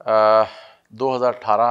2018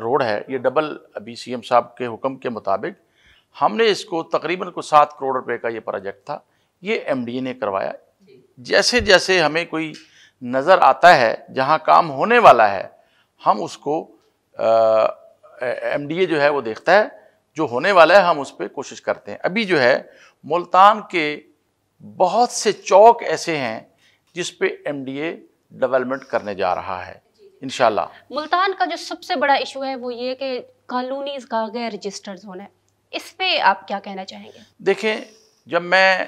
road ہے یہ double ابھی CM صاحب کے حکم کے مطابق ہم نے اس کو تقریباً 7 کروڑ روپے کا یہ پروجیکٹ تھا، یہ MDA نے کروایا۔ جیسے جیسے ہمیں کوئی نظر آتا ہے جہاں کام ہونے والا ہے ہم اس کو MDA جو ہے وہ دیکھتا ہے، جو ہونے والا ہے ہم اس پہ کوشش کرتے ہیں۔ ابھی جو ہے ملتان کے بہت سے چوک ایسے ہیں جس پہ MDA ڈیولپمنٹ کرنے جا رہا ہے انشاءاللہ۔ ملتان کا جو سب سے بڑا ایشو ہے وہ یہ کہ کالونیز کا غیر رجسٹرڈ ہونا ہے، اس پہ آپ کیا کہنا چاہیں گے؟ دیکھیں جب میں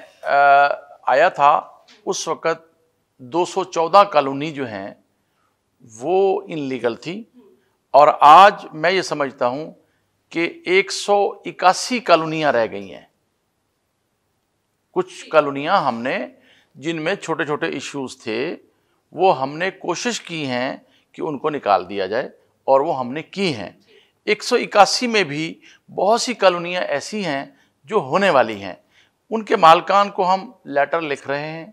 آیا تھا اس وقت 214 کالونی جو ہیں وہ انلیگل تھی، اور آج میں یہ سمجھتا ہوں کہ 181 کالونیاں رہ گئی ہیں۔ کچھ کالونیاں ہم نے جن میں چھوٹے چھوٹے ایشوز تھے وہ ہم نے کوشش کی ہیں کہ ان کو نکال دیا جائے، اور وہ ہم نے کی ہیں۔ 181 میں بھی بہت سی کالونیاں ایسی ہیں جو ہونے والی ہیں، ان کے مالکان کو ہم لیٹر لکھ رہے ہیں،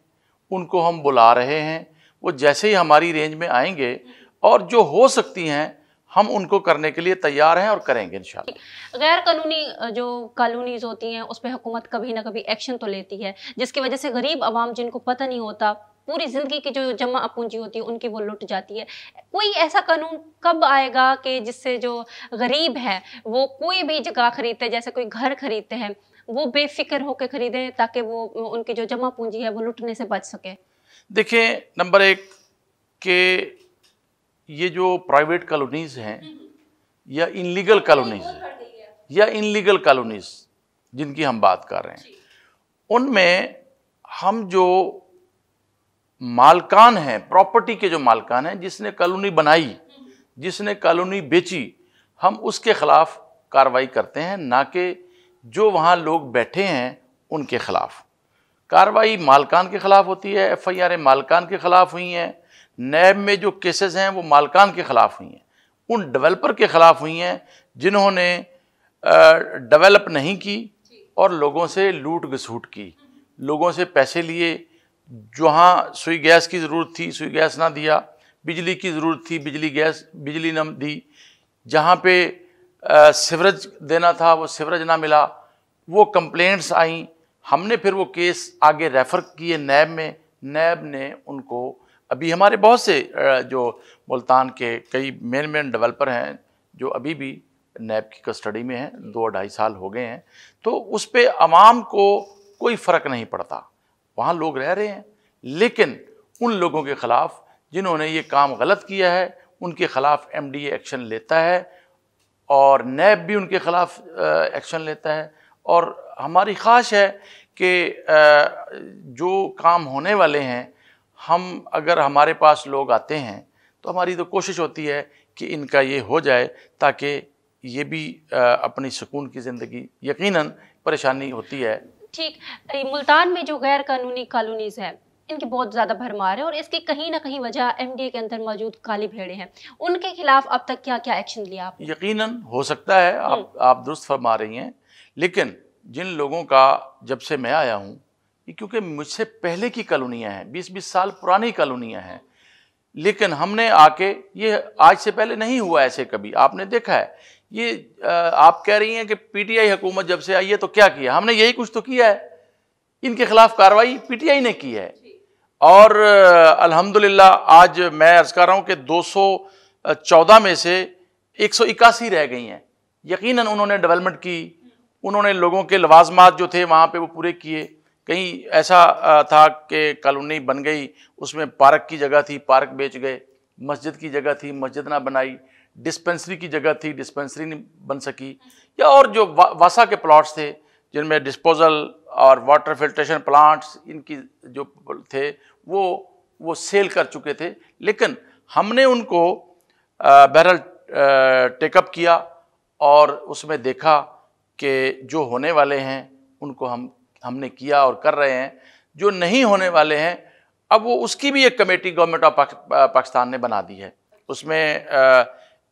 ان کو ہم بلا رہے ہیں، وہ جیسے ہی ہماری رینج میں آئیں گے اور جو ہو سکتی ہیں ہم ان کو کرنے کے لیے تیار ہیں اور کریں گے انشاءاللہ۔ غیر قانونی جو کالونیز ہوتی ہیں اس پہ حکومت کبھی نہ کبھی ایکشن تو لیتی ہے، جس کی وجہ سے غریب عوام جن کو پتہ نہیں ہوتا، پوری زندگی کی جو جمع پونجی ہوتی ہے ان کی وہ لٹ جاتی ہے۔ کوئی ایسا قانون کب آئے گا کہ جس سے جو غریب ہیں وہ کوئی بھی جگہ خریدتے، جیسے کوئی گھر خریدتے ہیں، وہ بے فکر ہو کے خریدیں تاکہ وہ ان کی جو جمع پونجی ہے وہ لٹنے سے بچ سکے؟ دیکھیں نمبر 1 کہ یہ جو پرائیویٹ کالونیز ہیں یا انلیگل کالونیز جن کی ہم بات کر رہے ہیں، ان میں ہم جو مالکان ہیں، پراپرٹی کے جو مالکان ہیں، جس نے کالونی بنائی، جس نے کالونی بیچی، ہم اس کے خلاف کارروائی کرتے ہیں، نہ کہ جو وہاں لوگ بیٹھے ہیں ان کے خلاف۔ کارروائی مالکان کے خلاف ہوتی ہے، FIR مالکان کے خلاف ہوئی ہیں، نیب میں جو کیسز ہیں وہ مالکان کے خلاف ہوئی ہیں، ان ڈیولپر کے خلاف ہوئی ہیں جنہوں نے ڈیولپ نہیں کی اور لوگوں سے لوٹ گسوٹ کی، لوگوں سے پیسے لیے، جہاں سوئی گیس کی ضرورت تھی سوئی گیس نہ دیا، بجلی کی ضرورت تھی بجلی نہ دی، جہاں پہ سیوریج دینا تھا وہ سیوریج نہ ملا، وہ کمپلینٹس آئیں، ہم نے پھر وہ کیس آگے ریفر کیے نیب میں، نیب نے ان کو، ابھی ہمارے بہت سے جو ملتان کے کئی مین ڈیولپر ہیں جو ابھی بھی نیب کی کسٹڈی میں ہیں، 2-2.5 سال ہو گئے ہیں، تو اس پہ عوام کو کوئی فرق نہیں پڑتا، وہاں لوگ رہ رہے ہیں، لیکن ان لوگوں کے خلاف جنہوں نے یہ کام غلط کیا ہے ان کے خلاف MDA ایکشن لیتا ہے، اور نیب بھی ان کے خلاف ایکشن لیتا ہے، اور ہماری خواہش ہے کہ جو کام ہونے والے ہیں، ہم اگر ہمارے پاس لوگ آتے ہیں تو ہماری تو کوشش ہوتی ہے کہ ان کا یہ ہو جائے، تاکہ یہ بھی اپنی سکون کی زندگی، یقیناً پریشانی ہوتی ہے۔ ٹھیک، ملتان میں جو غیر قانونی کالونیز ہیں ان کی بہت زیادہ بھرمار ہے، اور اس کی کہیں نہ کہیں وجہ MDA کے اندر موجود کالی بھیڑیں ہیں، ان کے خلاف اب تک کیا کیا ایکشن لیا آپ؟ یقیناً ہو سکتا ہے، آپ درست فرما رہی ہیں، لیکن جن لوگوں کا جب سے میں آیا ہوں، کیونکہ مجھ سے پہلے کی کالونیاں ہیں، 20 سال پرانی کالونیاں ہیں، لیکن ہم نے آ کے، یہ آج سے پہلے نہیں ہوا ایسے کبھی، آپ نے دیکھا ہے، یہ آپ کہہ رہی ہیں کہ PTI حکومت جب سے آئی ہے تو کیا کیا؟ ہم نے یہی کچھ تو کیا ہے، ان کے خلاف کارروائی PTI نے کی ہے، اور الحمدللہ آج میں عرض کر رہا ہوں کہ 214 میں سے 181 رہ گئی ہیں۔ یقیناً انہوں نے ڈیولپمنٹ کی، انہوں نے لوگوں کے لوازمات جو تھے وہاں پہ وہ پورے کیے۔ کہیں ایسا تھا کہ کالونی بن گئی، اس میں پارک کی جگہ تھی، پارک بیچ گئے، مسجد کی جگہ تھی، مسجد نہ بنائی، ڈسپنسری کی جگہ تھی، ڈسپنسری نہیں بن سکی، یا اور جو واسا کے پلاٹس تھے جن میں ڈسپوزل اور واٹر فلٹریشن پلانٹس ان کی جو تھے وہ سیل کر چکے تھے، لیکن ہم نے ان کو بہرحال ٹیک اپ کیا، اور اس میں دیکھا کہ جو ہونے والے ہیں ان کو ہم نے کیا اور کر رہے ہیں، جو نہیں ہونے والے ہیں اب وہ اس کی بھی ایک کمیٹی گورنمنٹ آف پاکستان نے بنا دی ہے، اس میں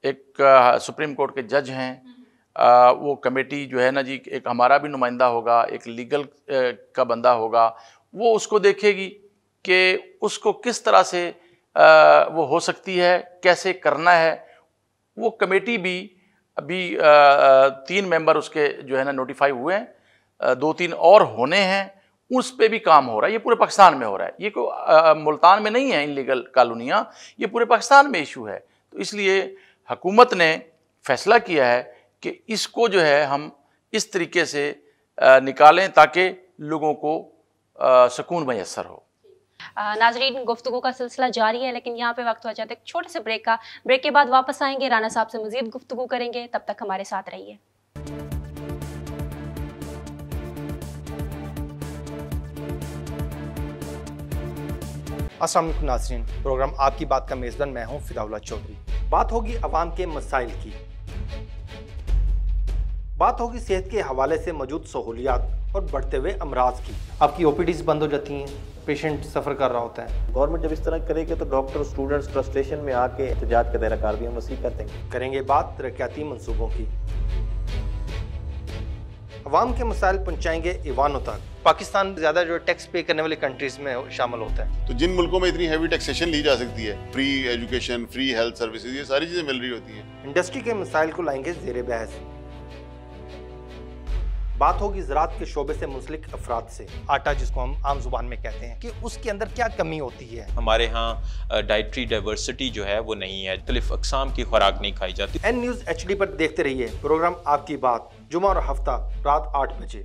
ایک سپریم کورٹ کے جج ہیں، وہ کمیٹی جو ہے نا جی، ایک ہمارا بھی نمائندہ ہوگا، ایک لیگل کا بندہ ہوگا، وہ اس کو دیکھے گی کہ اس کو کس طرح سے وہ ہو سکتی ہے، کیسے کرنا ہے، وہ کمیٹی بھی ابھی 3 ممبر اس کے جو ہے نا نوٹیفائی ہوئے ہیں, 2-3 اور ہونے ہیں, اس پہ بھی کام ہو رہا ہے. یہ پورے پاکستان میں ہو رہا ہے, یہ کوئی ملتان میں نہیں ہے انلیگل کالونیاں, یہ پورے پاکستان میں ایشو ہے. تو اس لیے حکومت نے فیصلہ کیا ہے کہ اس کو جو ہے ہم اس طریقے سے نکالیں تاکہ لوگوں کو سکون میسر ہو. ناظرین, گفتگو کا سلسلہ جاری ہے, لیکن یہاں پہ وقت ہو جاتا ہے ایک چھوٹے سے بریک کا. بریک کے بعد واپس آئیں گے, رانا صاحب سے مزید گفتگو کریں گے, تب تک ہمارے ساتھ رہیے. السلام علیکم ناظرین, پروگرام آپ کی بات کا میزبان میں ہوں فدا اللہ چودھری. بات ہوگی عوام کے مسائل کی, بات ہوگی صحت کے حوالے سے موجود سہولیات اور بڑھتے ہوئے امراض کی. آپ کی او پی ڈیز بند ہو جاتی ہیں, پیشنٹ سفر کر رہا ہوتا ہے. گورنمنٹ جب اس طرح کرے گی تو ڈاکٹر اسٹوڈنٹس فرسٹریشن میں آ کے احتجاج کا دائرہ کار بھی ہم وسیع کر دیں گے. کریں گے بات ترقیاتی منصوبوں کی, عوام کے مسائل پہنچائیں گے ایوانوں تک. پاکستان زیادہ جو ٹیکس پے کرنے والی کنٹریز میں شامل ہوتا ہے. تو جن ملکوں میں اتنی ہیوی ٹیکسیشن لی جا سکتی ہے, free education, free health services, یہ ساری چیزیں مل رہی ہوتی ہیں. انڈسٹری کے مسائل کو لائیں گے زیر بحث. بات ہوگی زراعت کے شعبے سے منسلک افراد سے. آٹا جس کو ہم عام زبان میں کہتے ہیں, کہ اس کے اندر کیا کمی ہوتی ہے. ہمارے ہاں ڈائٹری ڈائیورسٹی جو ہے وہ نہیں ہے, مختلف اقسام کی خوراک نہیں کھائی جاتی. این نیوز HD پر دیکھتے رہیے پروگرام آپ کی بات, جمعہ اور ہفتہ رات 8 بجے.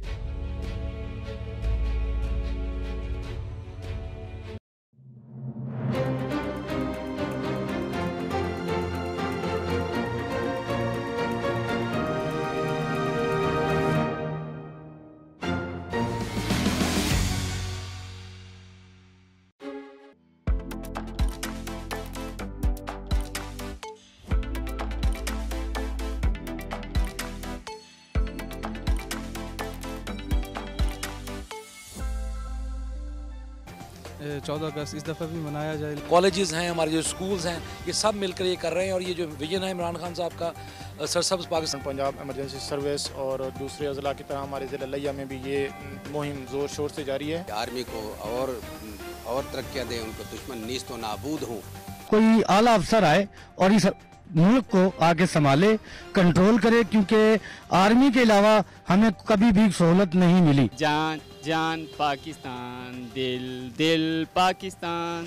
چودہ اگست اس دفعہ بھی منایا جائے. کالجز ہیں, ہمارے جو اسکولز ہیں, یہ سب مل کر یہ کر رہے ہیں, اور یہ جو ویژن ہے عمران خان صاحب کا سرسبز پاکستان. پنجاب ایمرجنسی سروس اور دوسرے اضلاع کی طرح ہمارے ضلع لیا میں بھی یہ مہم زور شور سے جاری ہے. آرمی کو اور ترقیاں دیں, ان کو دشمن نیست و نابود ہوں. کوئی اعلیٰ افسر آئے اور اس ملک کو آگے سنبھالے, کنٹرول کرے, کیونکہ آرمی کے علاوہ ہمیں کبھی بھی سہولت نہیں ملی. جان جان پاکستان, دل دل پاکستان.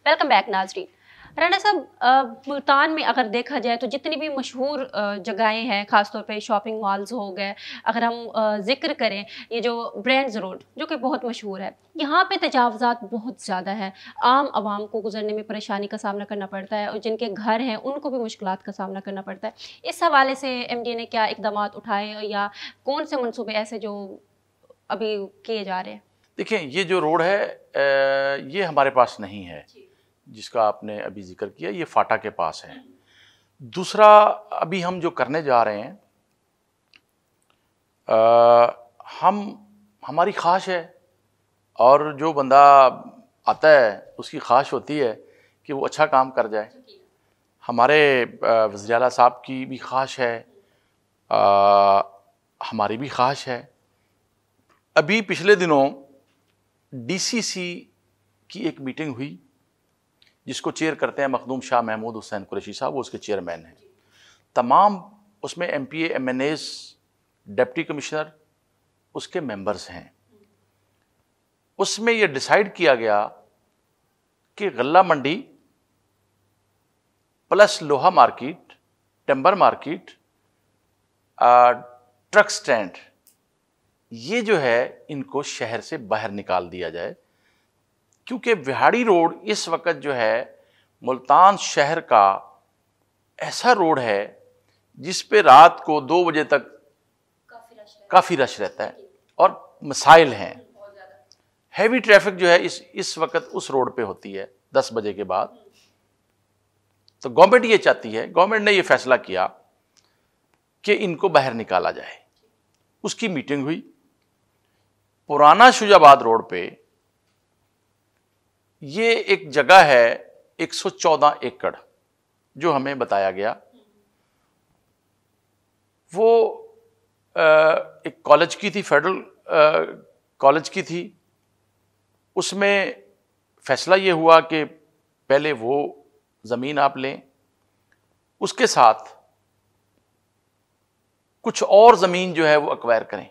ویلکم بیک ناظرین. رانا صاحب, ملتان میں اگر دیکھا جائے تو جتنی بھی مشہور جگہیں ہیں, خاص طور پہ شاپنگ مالز ہو گئے, اگر ہم ذکر کریں یہ جو برینڈز روڈ جو کہ بہت مشہور ہے, یہاں پہ تجاوزات بہت زیادہ ہیں. عام عوام کو گزرنے میں پریشانی کا سامنا کرنا پڑتا ہے, اور جن کے گھر ہیں ان کو بھی مشکلات کا سامنا کرنا پڑتا ہے. اس حوالے سے MDA نے کیا اقدامات اٹھائے, یا کون سے منصوبے ایسے جو ابھی کیے جا رہے ہیں؟ دیکھیں, یہ جو روڈ ہے یہ ہمارے پاس نہیں ہے جس کا آپ نے ابھی ذکر کیا, یہ فاٹا کے پاس ہے. دوسرا ابھی ہم جو کرنے جا رہے ہیں, ہماری خواہش ہے, اور جو بندہ آتا ہے اس کی خواہش ہوتی ہے کہ وہ اچھا کام کر جائے. ہمارے وزیر اعلیٰ صاحب کی بھی خواہش ہے, ہماری بھی خواہش ہے. ابھی پچھلے دنوں DCC کی ایک میٹنگ ہوئی جس کو چیئر کرتے ہیں مخدوم شاہ محمود حسین قریشی صاحب, وہ اس کے چیئرمین ہیں. تمام اس میں MPA MNAs, ڈپٹی کمشنر اس کے ممبرز ہیں. اس میں یہ ڈیسائیڈ کیا گیا کہ غلہ منڈی پلس لوہا market, timber market, truck stand, یہ جو ہے ان کو شہر سے باہر نکال دیا جائے, کیونکہ وہاڑی روڈ اس وقت جو ہے ملتان شہر کا ایسا روڈ ہے جس پہ رات کو 2 بجے تک کافی رش رہتا ہے, اور مسائل ہیں. ہیوی ٹریفک جو ہے اس وقت اس روڈ پہ ہوتی ہے 10 بجے کے بعد. تو گورنمنٹ یہ چاہتی ہے, گورنمنٹ نے یہ فیصلہ کیا کہ ان کو باہر نکالا جائے. اس کی میٹنگ ہوئی. پرانا شجاع آباد روڈ پہ یہ ایک جگہ ہے 114 ایکڑ جو ہمیں بتایا گیا, وہ ایک کالج کی تھی, فیڈرل کالج کی تھی، اس میں فیصلہ یہ ہوا کہ پہلے وہ زمین آپ لیں، اس کے ساتھ کچھ اور زمین جو ہے وہ ایکوائر کریں.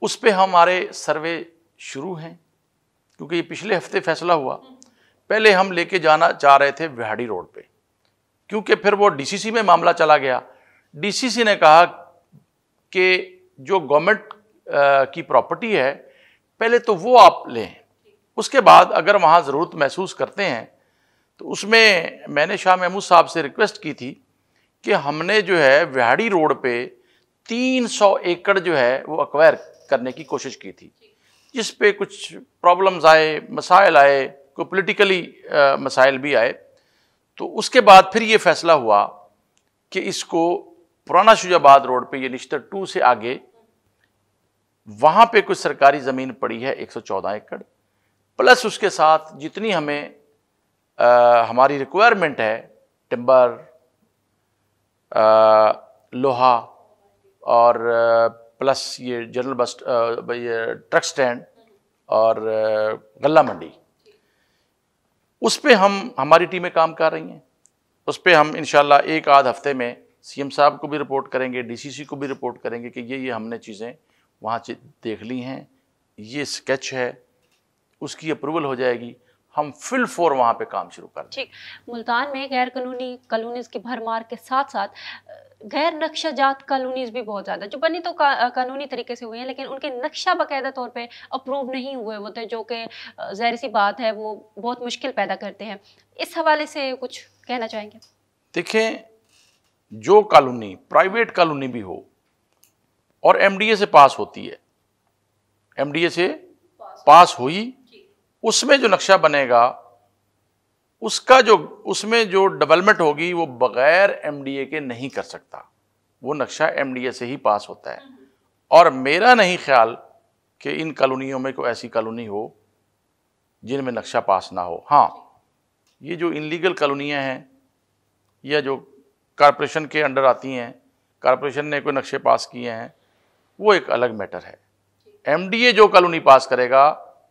اس پہ ہمارے سروے شروع ہیں، کیونکہ یہ پچھلے ہفتے فیصلہ ہوا. پہلے ہم لے کے جانا چاہ رہے تھے وہاڑی روڈ پہ، کیونکہ پھر وہ ڈی سی سی میں معاملہ چلا گیا. ڈی سی سی نے کہا کہ جو گورنمنٹ کی پراپرٹی ہے پہلے تو وہ آپ لیں، اس کے بعد اگر وہاں ضرورت محسوس کرتے ہیں تو اس میں نے شاہ محمود صاحب سے ریکویسٹ کی تھی کہ ہم نے جو ہے وہاڑی روڈ پہ 300 ایکڑ جو ہے وہ ایکوائر کرنے کی کوشش کی تھی، جس پہ کچھ پرابلمز آئے، مسائل آئے، کوئی پولیٹیکلی مسائل بھی آئے. تو اس کے بعد پھر یہ فیصلہ ہوا کہ اس کو پرانا شجاع آباد روڈ پہ، یہ نشتر 2 سے آگے، وہاں پہ کچھ سرکاری زمین پڑی ہے 114 ایکڑ، پلس اس کے ساتھ جتنی ہمیں ہماری ریکوائرمنٹ ہے، ٹمبر، لوہا اور پلس یہ جنرل بس، یہ ٹرک سٹینڈ اور غلہ منڈی، اس پہ ہماری ٹیمیں کام کر رہی ہیں. اس پہ ہم انشاءاللہ ایک آدھ ہفتے میں سی ایم صاحب کو بھی رپورٹ کریں گے، ڈی سی سی کو بھی رپورٹ کریں گے کہ یہ ہم نے چیزیں وہاں دیکھ لی ہیں، یہ سکیچ ہے، اس کی اپروول ہو جائے گی، ہم فل فور وہاں پہ کام شروع کر دیں. ٹھیک. ملتان میں غیر قانونی کالونیز کی بھرمار کے ساتھ ساتھ غیر نقشہ جات کالونیز بھی بہت زیادہ، جو بنی تو قانونی طریقے سے ہوئی ہیں لیکن ان کے نقشہ باقاعدہ طور پہ اپروو نہیں ہوئے ہوتے، جو کہ ظاہر سی بات ہے وہ بہت مشکل پیدا کرتے ہیں. اس حوالے سے کچھ کہنا چاہیں گے؟ دیکھیں، جو کالونی پرائیویٹ کالونی بھی ہو اور ایم ڈی اے سے پاس ہوتی ہے، ایم ڈی اے سے پاس ہوئی، اس میں جو نقشہ بنے گا، اس میں جو ڈیولپمنٹ ہوگی وہ بغیر ایم ڈی اے کے نہیں کر سکتا. وہ نقشہ ایم ڈی اے سے ہی پاس ہوتا ہے. اور میرا نہیں خیال کہ ان کالونیوں میں کوئی ایسی کالونی ہو جن میں نقشہ پاس نہ ہو. ہاں، یہ جو انلیگل کالونیاں ہیں یا جو کارپوریشن کے انڈر آتی ہیں، کارپوریشن نے کوئی نقشے پاس کیے ہیں، وہ ایک الگ میٹر ہے. ایم ڈی اے جو کالونی پاس کرے گا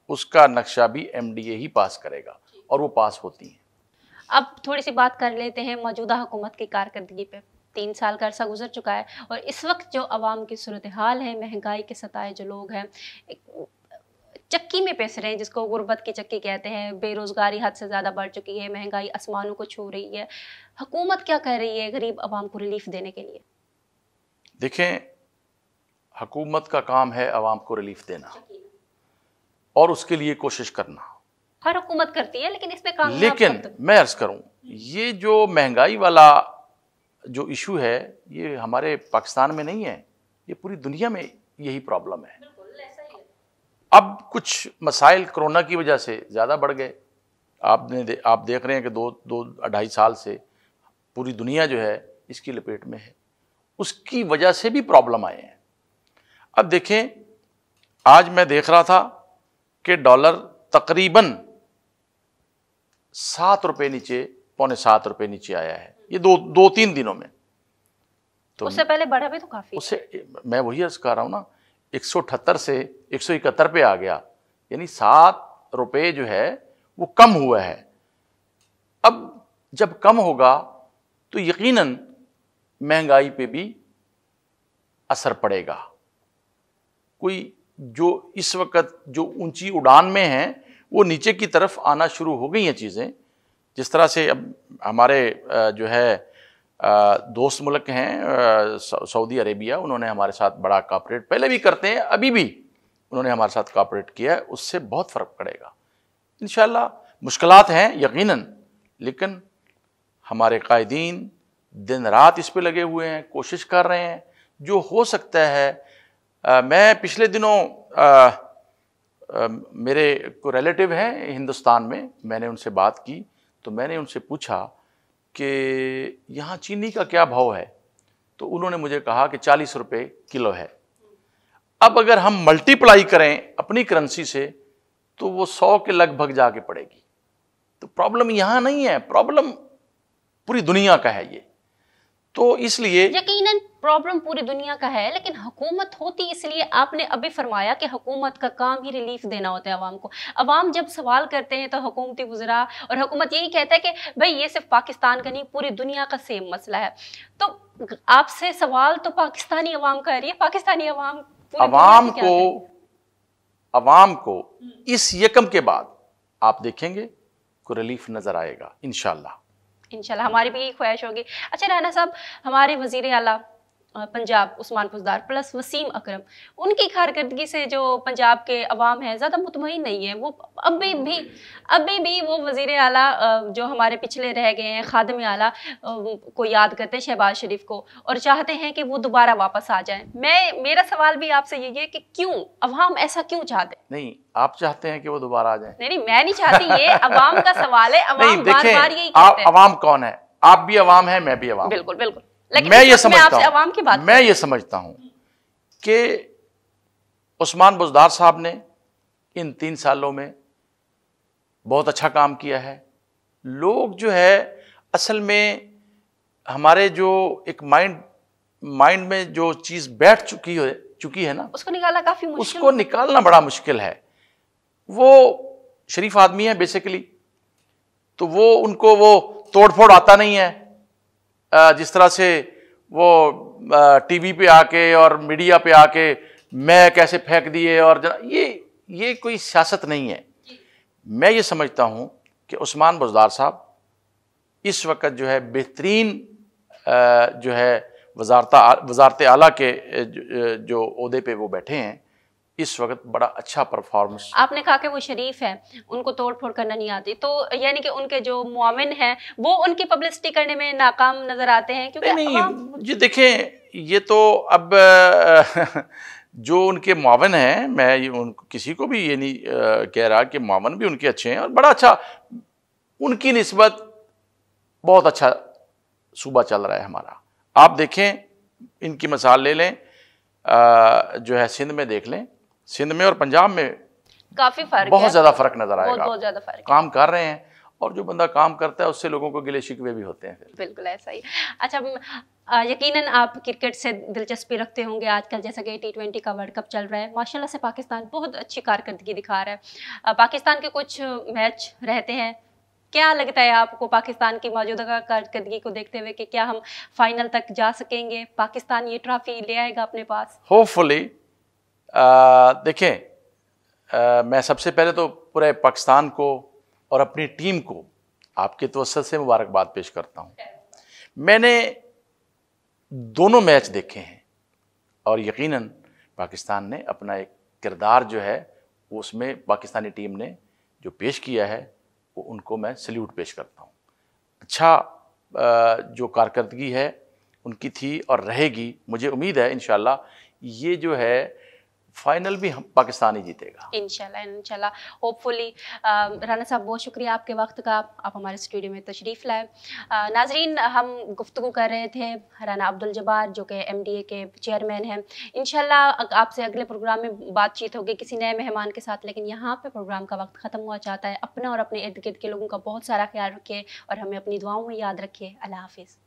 اس کا نقشہ بھی ایم ڈی اے ہی پاس کرے گا، اور وہ پاس ہوتی ہیں. اب تھوڑی سی بات کر لیتے ہیں موجودہ حکومت کی کارکردگی پہ. 3 سال کا عرصہ گزر چکا ہے اور اس وقت جو عوام کی صورتحال ہے، مہنگائی کے ستائے جو لوگ ہیں چکی میں پیس رہے ہیں، جس کو غربت کی چکی کہتے ہیں، بے روزگاری حد سے زیادہ بڑھ چکی ہے، مہنگائی آسمانوں کو چھو رہی ہے. حکومت کیا کر رہی ہے غریب عوام کو ریلیف دینے کے لیے؟ دیکھیں، حکومت کا کام ہے عوام کو ریلیف دینا اور اس کے لیے کوشش کرنا. ہر حکومت کرتی ہے لیکن اس میں کامیاب. لیکن میں عرض کروں، یہ جو مہنگائی والا جو ایشو ہے یہ ہمارے پاکستان میں نہیں ہے، یہ پوری دنیا میں یہی پرابلم ہے. اب کچھ مسائل کرونا کی وجہ سے زیادہ بڑھ گئے. آپ دیکھ رہے ہیں کہ 2-2.5 سال سے پوری دنیا جو ہے اس کی لپیٹ میں ہے. اس کی وجہ سے بھی پرابلم آئے ہیں. اب دیکھیں، آج میں دیکھ رہا تھا کہ ڈالر تقریباً 7 روپے نیچے، پونے 7 روپے نیچے آیا ہے یہ 2-3 دنوں میں. تو اس سے پہلے بڑھا بھی تو کافی. اس سے میں وہی عرض کر رہا ہوں نا، 178 سے 171 پہ آ گیا، یعنی 7 روپے جو ہے وہ کم ہوا ہے. اب جب کم ہوگا تو یقیناً مہنگائی پہ بھی اثر پڑے گا. کوئی جو اس وقت جو اونچی اڑان میں ہیں وہ نیچے کی طرف آنا شروع ہو گئی ہیں چیزیں. جس طرح سے اب ہمارے جو ہے دوست ملک ہیں سعودی عربیہ، انہوں نے ہمارے ساتھ بڑا کوآپریٹ پہلے بھی کرتے ہیں، ابھی بھی انہوں نے ہمارے ساتھ کوآپریٹ کیا ہے. اس سے بہت فرق پڑے گا انشاءاللہ. مشکلات ہیں یقیناً، لیکن ہمارے قائدین دن رات اس پہ لگے ہوئے ہیں، کوشش کر رہے ہیں جو ہو سکتا ہے. میں پچھلے دنوں میرے کوئی ریلیٹیو ہیں ہندوستان میں نے ان سے بات کی تو میں نے ان سے پوچھا کہ یہاں چینی کا کیا بھاؤ ہے، تو انہوں نے مجھے کہا کہ 40 روپے کلو ہے. اب اگر ہم ملٹی پلائی کریں اپنی کرنسی سے تو وہ 100 کے لگ بھگ جا کے پڑے گی. تو پرابلم یہاں نہیں ہے، پرابلم پوری دنیا کا ہے یہ. تو اس لیے یقیناً پرابلم پوری دنیا کا ہے، لیکن حکومت ہوتی اس لیے آپ نے ابھی فرمایا کہ حکومت کا کام ہی ریلیف دینا ہوتا ہے عوام کو. عوام جب سوال کرتے ہیں تو حکومتی وزراء اور حکومت یہی کہتا ہے کہ بھئی یہ صرف پاکستان کا نہیں پوری دنیا کا سیم مسئلہ ہے. تو آپ سے سوال تو پاکستانی عوام کا ہے، پاکستانی عوام کو اس یکم کے بعد آپ دیکھیں گے کو ریلیف نظر آئے گا انشاءاللہ. ہماری بھی یہی خواہش ہوگی. اچھا رانا صاحب، ہمارے وزیر اعلیٰ پنجاب عثمان بزدار پلس وسیم اکرم، ان کی کارکردگی سے جو پنجاب کے عوام ہے زیادہ مطمئن نہیں ہے. وہ ابھی بھی وہ وزیر اعلیٰ جو ہمارے پچھلے رہ گئے ہیں خادم اعلیٰ کو یاد کرتے ہیں، شہباز شریف کو، اور چاہتے ہیں کہ وہ دوبارہ واپس آ جائیں. میرا سوال بھی آپ سے یہی ہے کہ کیوں عوام ایسا کیوں چاہتے ہیں؟ نہیں، آپ چاہتے ہیں کہ وہ دوبارہ آ جائیں؟ نہیں، میں نہیں چاہتی، یہ عوام کا سوال ہے. عوام بار بار یہی کہتے ہیں. عوام کون ہے؟ آپ بھی عوام ہیں، میں بھی عوام. بالکل بالکل. میں یہ سمجھتا ہوں کہ عثمان بزدار صاحب نے ان 3 سالوں میں بہت اچھا کام کیا ہے. لوگ جو ہے اصل میں ہمارے جو ایک مائنڈ میں جو چیز بیٹھ چکی ہے نا، اس کو نکالنا کافی مشکل، اس کو نکالنا بڑا مشکل ہے. وہ شریف آدمی ہے بیسیکلی، تو ان کو وہ توڑ پھوڑ آتا نہیں ہے. جس طرح سے وہ ٹی وی پہ آ کے اور میڈیا پہ آ کے میں کیسے پھینک دیے، اور یہ کوئی سیاست نہیں ہے. میں یہ سمجھتا ہوں کہ عثمان بزدار صاحب اس وقت جو ہے بہترین جو ہے وزارت اعلیٰ کے جو عہدے پہ وہ بیٹھے ہیں اس وقت، بڑا اچھا پرفارمنس. آپ نے کہا کہ وہ شریف ہیں، ان کو توڑ پھوڑ کرنا نہیں آتی، تو یعنی کہ ان کے جو معاون ہیں وہ ان کی پبلسٹی کرنے میں ناکام نظر آتے ہیں؟ کیونکہ نہیں جی دیکھیں، یہ تو اب جو ان کے معاون ہیں، میں کسی کو بھی یہ نہیں کہہ رہا کہ معاون بھی ان کے اچھے ہیں، اور بڑا اچھا ان کی نسبت بہت اچھا صوبہ چل رہا ہے ہمارا. آپ دیکھیں، ان کی مثال لے لیں، جو ہے سندھ میں دیکھ لیں، سندھ میں اور پنجاب میں کافی فرق، بہت زیادہ فرق نظر آئے گا. بہت زیادہ فرق. کام کر رہے ہیں، اور جو بندہ کام کرتا ہے اس سے لوگوں کو گلے شکوے بھی ہوتے ہیں. بالکل ایسا ہی. اچھا، یقیناً آپ کرکٹ سے دلچسپی رکھتے ہوں گے آج کل، جیسا کہ T20 کا ورلڈ کپ چل رہا ہے. ماشاءاللہ سے پاکستان بہت اچھی کارکردگی دکھا رہا ہے. پاکستان کے کچھ میچ رہتے ہیں، کیا لگتا ہے آپ کو پاکستان کی موجودہ کارکردگی کو دیکھتے ہوئے کہ کیا ہم فائنل تک جا سکیں گے؟ پاکستان یہ ٹرافی لے آئے گا اپنے پاس؟ ہوپ فلی. دیکھیں، میں سب سے پہلے تو پورے پاکستان کو اور اپنی ٹیم کو آپ کے توسط سے مبارکباد پیش کرتا ہوں. میں نے دونوں میچ دیکھے ہیں، اور یقیناً پاکستان نے اپنا ایک کردار جو ہے اس میں پاکستانی ٹیم نے جو پیش کیا ہے وہ ان کو میں سلیوٹ پیش کرتا ہوں. اچھا جو کارکردگی ہے ان کی تھی اور رہے گی. مجھے امید ہے انشاءاللہ یہ جو ہے فائنل بھی پاکستان ہی جیتے گا انشاءاللہ ہوپ فلی. رانا صاحب بہت شکریہ آپ کے وقت کا، آپ ہمارے اسٹوڈیو میں تشریف لائے. ناظرین، ہم گفتگو کر رہے تھے رانا عبدالجبار جو کہ MDA کے چیئرمین ہیں. انشاءاللہ آپ سے اگلے پروگرام میں بات چیت ہوگی کسی نئے مہمان کے ساتھ، لیکن یہاں پہ پروگرام کا وقت ختم ہوا چاہتا ہے. اپنا اور اپنے ارد گرد کے لوگوں کا بہت سارا خیال رکھیے اور ہمیں اپنی دعاؤں میں یاد رکھیے. اللہ حافظ.